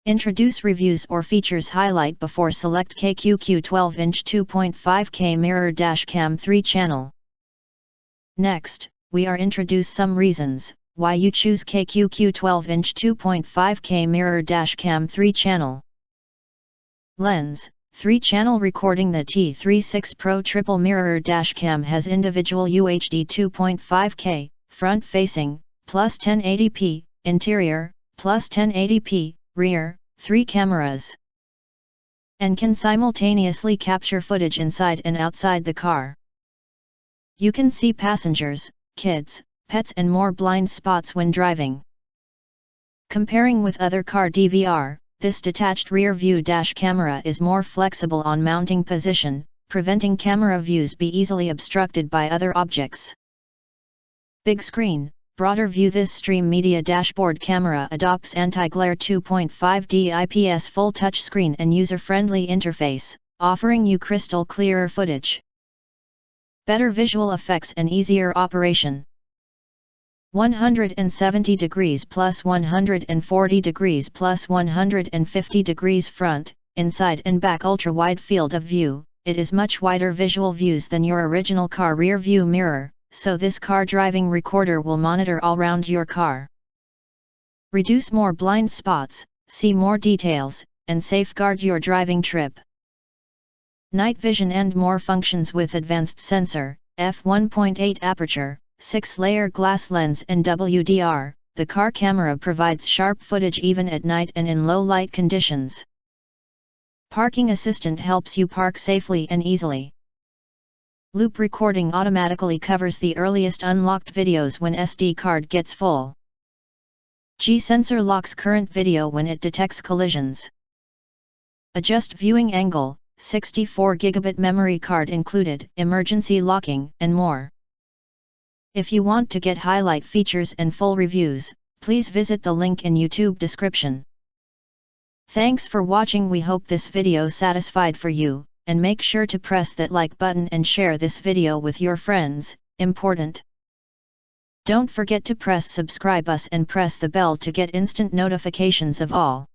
Introduce reviews or features highlight before select KQQ 12-inch 2.5K mirror dash cam 3 channel. Next, we are introduce some reasons why you choose KQQ 12-inch 2.5K mirror dash cam 3 channel. Lens, 3-channel recording. The T36 Pro triple mirror dash cam has individual UHD 2.5K, front facing, plus 1080p, interior, plus 1080p, rear, 3 cameras, and can simultaneously capture footage inside and outside the car. You can see passengers, kids, pets and more blind spots when driving. Comparing with other car DVR, this detached rear view dash camera is more flexible on mounting position, preventing camera views be easily obstructed by other objects. Big screen, broader view. This stream media dashboard camera adopts anti-glare 2.5D IPS full touch screen and user-friendly interface, offering you crystal clearer footage, better visual effects and easier operation. 170 degrees plus 140 degrees plus 150 degrees front, inside and back ultra-wide field of view. It is much wider visual views than your original car rear view mirror, so this car driving recorder will monitor all around your car. Reduce more blind spots, see more details, and safeguard your driving trip. Night vision and more functions with advanced sensor, f1.8 aperture, 6-layer glass lens and WDR. The car camera provides sharp footage even at night and in low light conditions. Parking assistant helps you park safely and easily. Loop recording automatically covers the earliest unlocked videos when SD card gets full. G-sensor locks current video when it detects collisions. Adjust viewing angle, 64 GB memory card included, emergency locking, and more. If you want to get highlight features and full reviews, please visit the link in YouTube description. Thanks for watching. We hope this video satisfied for you, and make sure to press that like button and share this video with your friends, important. Don't forget to press subscribe us and press the bell to get instant notifications of all.